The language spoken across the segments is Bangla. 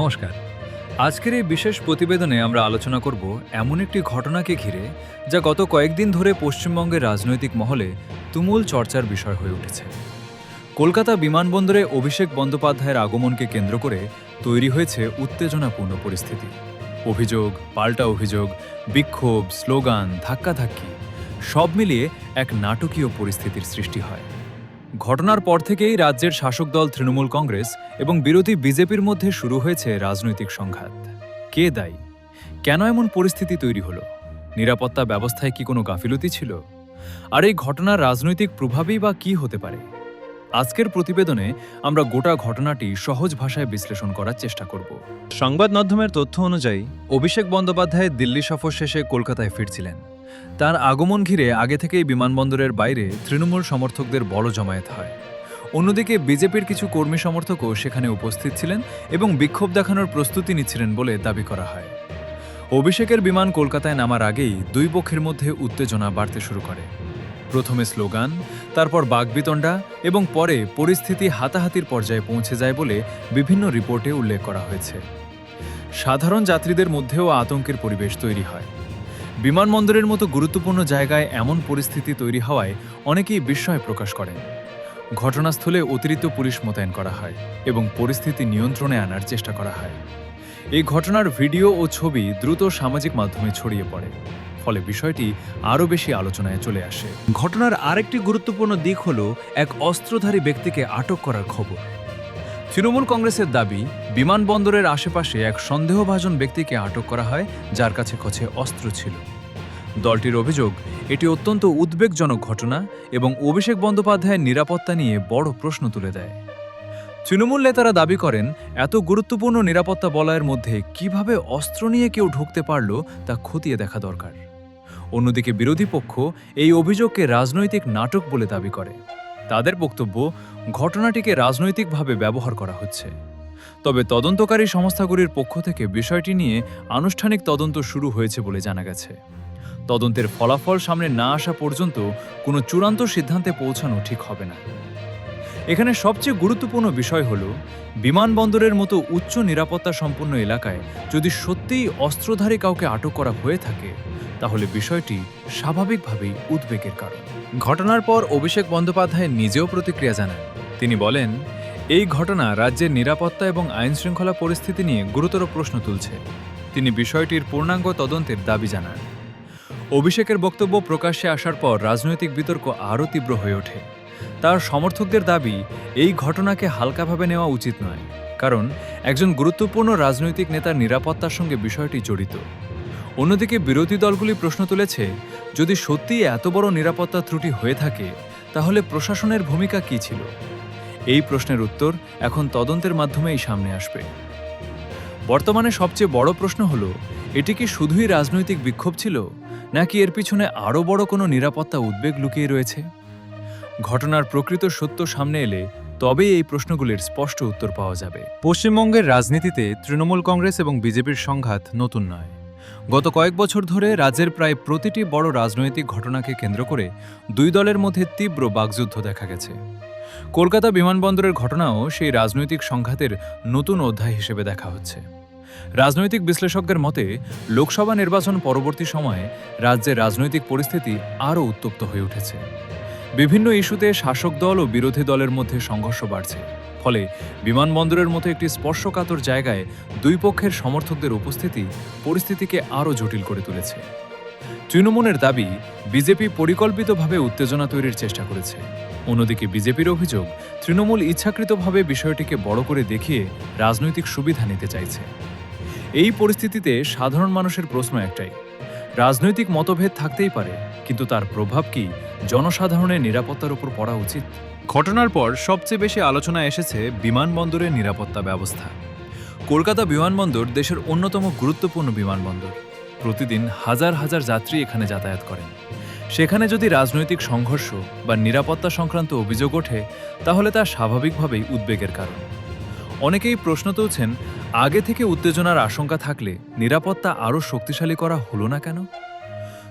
নমস্কার। আজকের এই বিশেষ প্রতিবেদনে আমরা আলোচনা করব এমন একটি ঘটনাকে ঘিরে যা গত কয়েকদিন ধরে পশ্চিমবঙ্গের রাজনৈতিক মহলে তুমুল চর্চার বিষয় হয়ে উঠেছে। কলকাতা বিমানবন্দরে অভিষেক বন্দ্যোপাধ্যায়ের আগমনকে কেন্দ্র করে তৈরি হয়েছে উত্তেজনাপূর্ণ পরিস্থিতি। অভিযোগ, পাল্টা অভিযোগ, বিক্ষোভ, স্লোগান, ধাক্কাধাক্কি সব মিলিয়ে এক নাটকীয় পরিস্থিতির সৃষ্টি হয়। ঘটনার পর থেকেই রাজ্যের শাসক দল তৃণমূল কংগ্রেস এবং বিরোধী বিজেপির মধ্যে শুরু হয়েছে রাজনৈতিক সংঘাত। কে দায়ী? কেন এমন পরিস্থিতি তৈরি হলো? নিরাপত্তা ব্যবস্থায় কি কোনো গাফিলতি ছিল? আর এই ঘটনার রাজনৈতিক প্রভাবই বা কী হতে পারে? আজকের প্রতিবেদনে আমরা গোটা ঘটনাটি সহজ ভাষায় বিশ্লেষণ করার চেষ্টা করব। সংবাদ মাধ্যমের তথ্য অনুযায়ী অভিষেক বন্দ্যোপাধ্যায় দিল্লি সফর শেষে কলকাতায় ফিরছিলেন। তার আগমন ঘিরে আগে থেকেই বিমানবন্দরের বাইরে তৃণমূল সমর্থকদের বড় জমায়েত হয়। অন্যদিকে বিজেপির কিছু কর্মী সমর্থকও সেখানে উপস্থিত ছিলেন এবং বিক্ষোভ দেখানোর প্রস্তুতি নিচ্ছিলেন বলে দাবি করা হয়। অভিষেকের বিমান কলকাতায় নামার আগেই দুই পক্ষের মধ্যে উত্তেজনা বাড়তে শুরু করে। প্রথমে স্লোগান, তারপর বাকবিতণ্ডা এবং পরে পরিস্থিতি হাতাহাতির পর্যায়ে পৌঁছে যায় বলে বিভিন্ন রিপোর্টে উল্লেখ করা হয়েছে। সাধারণ যাত্রীদের মধ্যেও আতঙ্কের পরিবেশ তৈরি হয়। বিমানবন্দরের মতো গুরুত্বপূর্ণ জায়গায় এমন পরিস্থিতি তৈরি হওয়ায় অনেকেই বিস্ময় প্রকাশ করেন। ঘটনাস্থলে অতিরিক্ত পুলিশ মোতায়েন করা হয় এবং পরিস্থিতি নিয়ন্ত্রণে আনার চেষ্টা করা হয়। এই ঘটনার ভিডিও ও ছবি দ্রুত সামাজিক মাধ্যমে ছড়িয়ে পড়ে, ফলে বিষয়টি আরও বেশি আলোচনায় চলে আসে। ঘটনার আরেকটি গুরুত্বপূর্ণ দিক হল এক অস্ত্রধারী ব্যক্তিকে আটক করার খবর। তৃণমূল কংগ্রেসের দাবি, বিমানবন্দরের আশেপাশে এক সন্দেহভাজন ব্যক্তিকে আটক করা হয় যার কাছে অস্ত্র ছিল। দলটির অভিযোগ, এটি অত্যন্ত উদ্বেগজনক ঘটনা এবং অভিষেক বন্দ্যোপাধ্যায়ের নিরাপত্তা নিয়ে বড় প্রশ্ন তুলে দেয়। তৃণমূল নেতারা দাবি করেন, এত গুরুত্বপূর্ণ নিরাপত্তা বলয়ের মধ্যে কিভাবে অস্ত্র নিয়ে কেউ ঢুকতে পারল তা খতিয়ে দেখা দরকার। অন্যদিকে বিরোধী পক্ষ এই অভিযোগকে রাজনৈতিক নাটক বলে দাবি করে। তাদের বক্তব্য, ঘটনাটিকে রাজনৈতিকভাবে ব্যবহার করা হচ্ছে। তবে তদন্তকারী সংস্থাগুলির পক্ষ থেকে বিষয়টি নিয়ে আনুষ্ঠানিক তদন্ত শুরু হয়েছে বলে জানা গেছে। তদন্তের ফলাফল সামনে না আসা পর্যন্ত কোনো চূড়ান্ত সিদ্ধান্তে পৌঁছানো ঠিক হবে না। এখানে সবচেয়ে গুরুত্বপূর্ণ বিষয় হল, বিমানবন্দরের মতো উচ্চ নিরাপত্তা সম্পন্ন এলাকায় যদি সত্যিই অস্ত্রধারী কাউকে আটক করা হয়ে থাকে, তাহলে বিষয়টি স্বাভাবিকভাবেই উদ্বেগের কারণ। ঘটনার পর অভিষেক বন্দ্যোপাধ্যায় নিজেও প্রতিক্রিয়া জানান। তিনি বলেন, এই ঘটনা রাজ্যের নিরাপত্তা এবং আইনশৃঙ্খলা পরিস্থিতি নিয়ে গুরুতর প্রশ্ন তুলছে। তিনি বিষয়টির পূর্ণাঙ্গ তদন্তের দাবি জানান। অভিষেকের বক্তব্য প্রকাশ্যে আসার পর রাজনৈতিক বিতর্ক আরও তীব্র হয়ে ওঠে। তার সমর্থকদের দাবি, এই ঘটনাকে হালকাভাবে নেওয়া উচিত নয়, কারণ একজন গুরুত্বপূর্ণ রাজনৈতিক নেতার নিরাপত্তার সঙ্গে বিষয়টি জড়িত। অন্যদিকে বিরোধী দলগুলি প্রশ্ন তুলেছে, যদি সত্যিই এত বড় নিরাপত্তা ত্রুটি হয়ে থাকে, তাহলে প্রশাসনের ভূমিকা কী ছিল? এই প্রশ্নের উত্তর এখন তদন্তের মাধ্যমেই সামনে আসবে। বর্তমানে সবচেয়ে বড় প্রশ্ন হল, এটি কি শুধুই রাজনৈতিক বিক্ষোভ ছিল, নাকি এর পিছনে আরও বড় কোনো নিরাপত্তা উদ্বেগ লুকিয়ে রয়েছে? ঘটনার প্রকৃত সত্য সামনে এলে তবেই এই প্রশ্নগুলির স্পষ্ট উত্তর পাওয়া যাবে। পশ্চিমবঙ্গের রাজনীতিতে তৃণমূল কংগ্রেস এবং বিজেপির সংঘাত নতুন নয়। গত কয়েক বছর ধরে রাজ্যের প্রায় প্রতিটি বড় রাজনৈতিক ঘটনাকে কেন্দ্র করে দুই দলের মধ্যে তীব্র বাকযুদ্ধ দেখা গেছে। কলকাতা বিমানবন্দরের ঘটনাও সেই রাজনৈতিক সংঘাতের নতুন অধ্যায় হিসেবে দেখা হচ্ছে। রাজনৈতিক বিশ্লেষকদের মতে, লোকসভা নির্বাচন পরবর্তী সময়ে রাজ্যের রাজনৈতিক পরিস্থিতি আরও উত্তপ্ত হয়ে উঠেছে। বিভিন্ন ইস্যুতে শাসক দল ও বিরোধী দলের মধ্যে সংঘর্ষ বাড়ছে, ফলে বিমানবন্দরের মতো একটি স্পর্শকাতর জায়গায় দুই পক্ষের সমর্থকদের উপস্থিতি পরিস্থিতিকে আরও জটিল করে তুলেছে। তৃণমূলের দাবি, বিজেপি পরিকল্পিতভাবে উত্তেজনা তৈরির চেষ্টা করেছে। অন্যদিকে বিজেপির অভিযোগ, তৃণমূল ইচ্ছাকৃতভাবে বিষয়টিকে বড় করে দেখিয়ে রাজনৈতিক সুবিধা নিতে চাইছে। এই পরিস্থিতিতে সাধারণ মানুষের প্রশ্ন একটাই, রাজনৈতিক মতভেদ থাকতেই পারে, কিন্তু তার প্রভাব কি জনসাধারণের নিরাপত্তার উপর পড়া উচিত? ঘটনার পর সবচেয়ে বেশি আলোচনা এসেছে বিমানবন্দরের নিরাপত্তা ব্যবস্থা। কলকাতা বিমানবন্দর দেশের অন্যতম গুরুত্বপূর্ণ বিমানবন্দর। প্রতিদিন হাজার হাজার যাত্রী এখানে যাতায়াত করেন। সেখানে যদি রাজনৈতিক সংঘর্ষ বা নিরাপত্তা সংক্রান্ত অভিযোগ ওঠে, তাহলে তা স্বাভাবিকভাবেই উদ্বেগের কারণ। অনেকেই প্রশ্ন তুলছেন, আগে থেকে উত্তেজনার আশঙ্কা থাকলে নিরাপত্তা আরও শক্তিশালী করা হলো না কেন?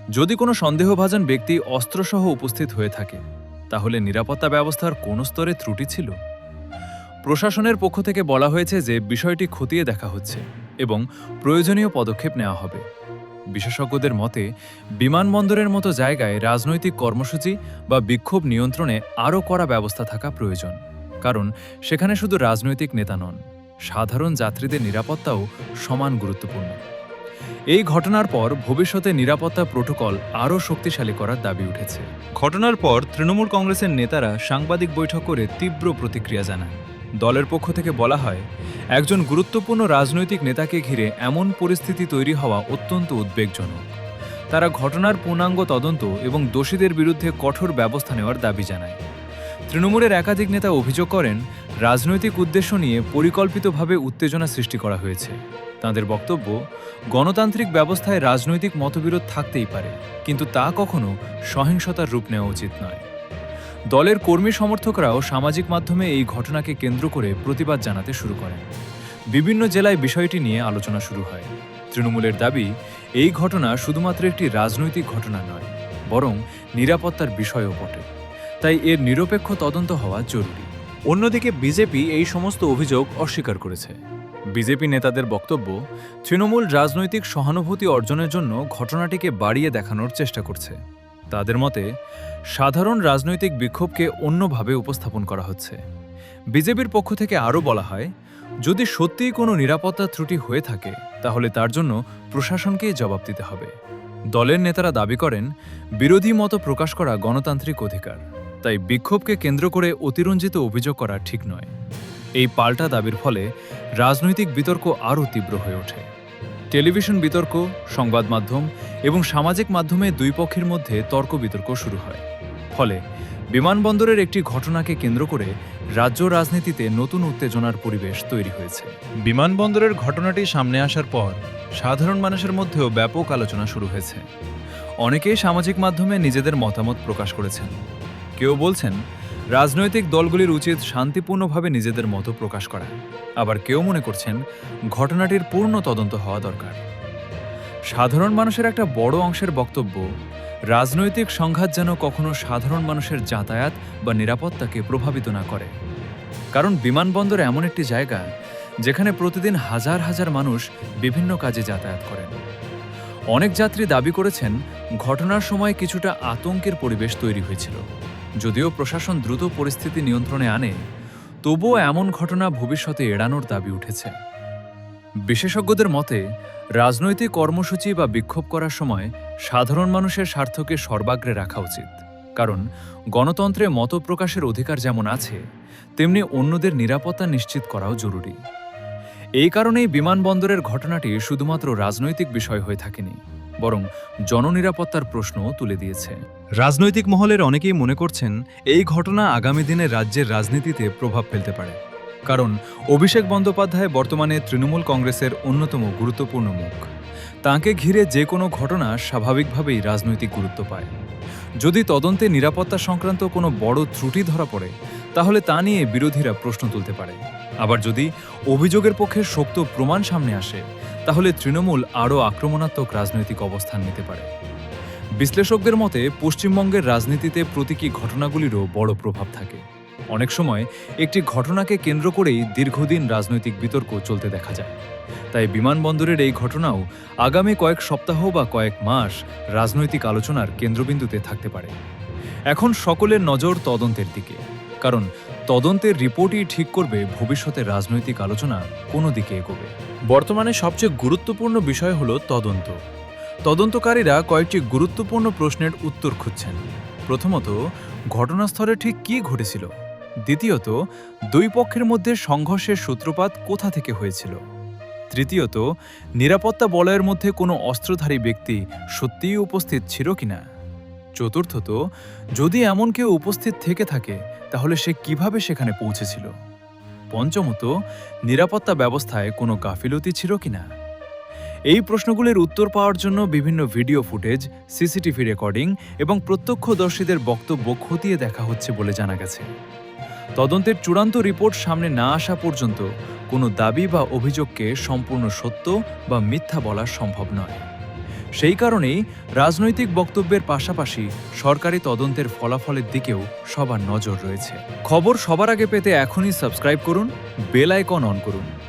যদি কোনো সন্দেহভাজন ব্যক্তি অস্ত্রসহ উপস্থিত হয়ে থাকে, তাহলে নিরাপত্তা ব্যবস্থার কোন স্তরে ত্রুটি ছিল? প্রশাসনের পক্ষ থেকে বলা হয়েছে যে বিষয়টি খতিয়ে দেখা হচ্ছে এবং প্রয়োজনীয় পদক্ষেপ নেওয়া হবে। বিশেষজ্ঞদের মতে বিমানবন্দরের মতো জায়গায় রাজনৈতিক কর্মসূচি বা বিক্ষোভ নিয়ন্ত্রণে আরও কড়া ব্যবস্থা থাকা প্রয়োজন, কারণ সেখানে শুধু রাজনৈতিক নেতা নন, সাধারণ যাত্রীদের নিরাপত্তাও সমান গুরুত্বপূর্ণ। এই ঘটনার পর ভবিষ্যতে নিরাপত্তা প্রোটোকল আরও শক্তিশালী করার দাবি উঠেছে। ঘটনার পর তৃণমূল কংগ্রেসের নেতারা সাংবাদিক বৈঠক করে তীব্র প্রতিক্রিয়া জানান। দলের পক্ষ থেকে বলা হয়, একজন গুরুত্বপূর্ণ রাজনৈতিক নেতাকে ঘিরে এমন পরিস্থিতি তৈরি হওয়া অত্যন্ত উদ্বেগজনক। তারা ঘটনার পূর্ণাঙ্গ তদন্ত এবং দোষীদের বিরুদ্ধে কঠোর ব্যবস্থা নেওয়ার দাবি জানায়। তৃণমূলের একাধিক নেতা অভিযোগ করেন, রাজনৈতিক উদ্দেশ্য নিয়ে পরিকল্পিতভাবে উত্তেজনা সৃষ্টি করা হয়েছে। তাঁদের বক্তব্য, গণতান্ত্রিক ব্যবস্থায় রাজনৈতিক মতবিরোধ থাকতেই পারে, কিন্তু তা কখনো সহিংসতার রূপ নেওয়া উচিত নয়। দলের কর্মী সমর্থকরাও সামাজিক মাধ্যমে এই ঘটনাকে কেন্দ্র করে প্রতিবাদ জানাতে শুরু করেন। বিভিন্ন জেলায় বিষয়টি নিয়ে আলোচনা শুরু হয়। তৃণমূলের দাবি, এই ঘটনা শুধুমাত্র একটি রাজনৈতিক ঘটনা নয়, বরং নিরাপত্তার বিষয়ও বটে, তাই এর নিরপেক্ষ তদন্ত হওয়া জরুরি। অন্যদিকে বিজেপি এই সমস্ত অভিযোগ অস্বীকার করেছে। বিজেপি নেতাদের বক্তব্য, তৃণমূল রাজনৈতিক সহানুভূতি অর্জনের জন্য ঘটনাটিকে বাড়িয়ে দেখানোর চেষ্টা করছে। তাদের মতে সাধারণ রাজনৈতিক বিক্ষোভকে অন্যভাবে উপস্থাপন করা হচ্ছে। বিজেপির পক্ষ থেকে আরও বলা হয়, যদি সত্যিই কোনো নিরাপত্তা ত্রুটি হয়ে থাকে তাহলে তার জন্য প্রশাসনকেই জবাব দিতে হবে। দলের নেতারা দাবি করেন, বিরোধী মত প্রকাশ করা গণতান্ত্রিক অধিকার, তাই বিক্ষোভকে কেন্দ্র করে অতিরঞ্জিত অভিযোগ করা ঠিক নয়। এই পাল্টা দাবির ফলে রাজনৈতিক বিতর্ক আরও তীব্র হয়ে ওঠে। টেলিভিশন বিতর্ক, সংবাদ মাধ্যম এবং সামাজিক মাধ্যমে দুই পক্ষের মধ্যে তর্ক বিতর্ক শুরু হয়। ফলে বিমানবন্দরের একটি ঘটনাকে কেন্দ্র করে রাজ্য রাজনীতিতে নতুন উত্তেজনার পরিবেশ তৈরি হয়েছে। বিমানবন্দরের ঘটনাটি সামনে আসার পর সাধারণ মানুষের মধ্যেও ব্যাপক আলোচনা শুরু হয়েছে। অনেকেই সামাজিক মাধ্যমে নিজেদের মতামত প্রকাশ করেছেন। কেউ বলছেন, রাজনৈতিক দলগুলির উচিত শান্তিপূর্ণভাবে নিজেদের মত প্রকাশ করা। আবার কেউ মনে করছেন, ঘটনাটির পূর্ণ তদন্ত হওয়া দরকার। সাধারণ মানুষের একটা বড় অংশের বক্তব্য, রাজনৈতিক সংঘাত যেন কখনো সাধারণ মানুষের যাতায়াত বা নিরাপত্তাকে প্রভাবিত না করে। কারণ বিমানবন্দর এমন একটি জায়গা যেখানে প্রতিদিন হাজার হাজার মানুষ বিভিন্ন কাজে যাতায়াত করেন। অনেক যাত্রী দাবি করেছেন, ঘটনার সময় কিছুটা আতঙ্কের পরিবেশ তৈরি হয়েছিল। যদিও প্রশাসন দ্রুত পরিস্থিতি নিয়ন্ত্রণে আনে, তবুও এমন ঘটনা ভবিষ্যতে এড়ানোর দাবি উঠেছে। বিশেষজ্ঞদের মতে, রাজনৈতিক কর্মসূচি বা বিক্ষোভ করার সময় সাধারণ মানুষের স্বার্থকে সর্বাগ্রে রাখা উচিত। কারণ গণতন্ত্রে মত প্রকাশের অধিকার যেমন আছে, তেমনি অন্যদের নিরাপত্তা নিশ্চিত করাও জরুরি। এই কারণেই বিমানবন্দরের ঘটনাটি শুধুমাত্র রাজনৈতিক বিষয় হয়ে থাকেনি, বরং জননিরাপত্তার প্রশ্নও তুলে দিয়েছে। রাজনৈতিক মহলের অনেকেই মনে করছেন, এই ঘটনা আগামী দিনে রাজ্যের রাজনীতিতে প্রভাব ফেলতে পারে। কারণ অভিষেক বন্দ্যোপাধ্যায় বর্তমানে তৃণমূল কংগ্রেসের অন্যতম গুরুত্বপূর্ণ মুখ। তাঁকে ঘিরে যে কোনো ঘটনা স্বাভাবিকভাবেই রাজনৈতিক গুরুত্ব পায়। যদি তদন্তে নিরাপত্তা সংক্রান্ত কোনো বড় ত্রুটি ধরা পড়ে, তাহলে তা নিয়ে বিরোধীরা প্রশ্ন তুলতে পারে। আবার যদি অভিযোগের পক্ষে শক্ত প্রমাণ সামনে আসে, তাহলে তৃণমূল আরও আক্রমণাত্মক রাজনৈতিক অবস্থান নিতে পারে। বিশ্লেষকদের মতে পশ্চিমবঙ্গের রাজনীতিতে প্রতীকী ঘটনাগুলিরও বড় প্রভাব থাকে। অনেক সময় একটি ঘটনাকে কেন্দ্র করেই দীর্ঘদিন রাজনৈতিক বিতর্ক চলতে দেখা যায়। তাই বিমানবন্দরের এই ঘটনাও আগামী কয়েক সপ্তাহ বা কয়েক মাস রাজনৈতিক আলোচনার কেন্দ্রবিন্দুতে থাকতে পারে। এখন সকলের নজর তদন্তের দিকে, কারণ তদন্তের রিপোর্টই ঠিক করবে ভবিষ্যতে রাজনৈতিক আলোচনা কোন দিকে এগোবে। বর্তমানে সবচেয়ে গুরুত্বপূর্ণ বিষয় হলো তদন্ত। তদন্তকারীরা কয়েকটি গুরুত্বপূর্ণ প্রশ্নের উত্তর খুঁজছেন। প্রথমত, ঘটনাস্থলে ঠিক কী ঘটেছিল? দ্বিতীয়ত, দুই পক্ষের মধ্যে সংঘর্ষের সূত্রপাত কোথা থেকে হয়েছিল? তৃতীয়ত, নিরাপত্তা বলয়ের মধ্যে কোনো অস্ত্রধারী ব্যক্তি সত্যিই উপস্থিত ছিল কিনা? চতুর্থত, যদি এমন কেউ উপস্থিত থেকে থাকে, তাহলে সে কিভাবে সেখানে পৌঁছেছিল? পঞ্চমত, নিরাপত্তা ব্যবস্থায় কোনো গাফিলতি ছিল কিনা? এই প্রশ্নগুলির উত্তর পাওয়ার জন্য বিভিন্ন ভিডিও ফুটেজ, সিসিটিভি রেকর্ডিং এবং প্রত্যক্ষদর্শীদের বক্তব্য খতিয়ে দেখা হচ্ছে বলে জানা গেছে। তদন্তের চূড়ান্ত রিপোর্ট সামনে না আসা পর্যন্ত কোনো দাবি বা অভিযোগকে সম্পূর্ণ সত্য বা মিথ্যা বলা সম্ভব নয়। সেই কারণেই রাজনৈতিক বক্তব্যের পাশাপাশি সরকারি তদন্তের ফলাফলের দিকেও সবার নজর রয়েছে। খবর সবার আগে পেতে এখনই সাবস্ক্রাইব করুন, বেল আইকন অন করুন।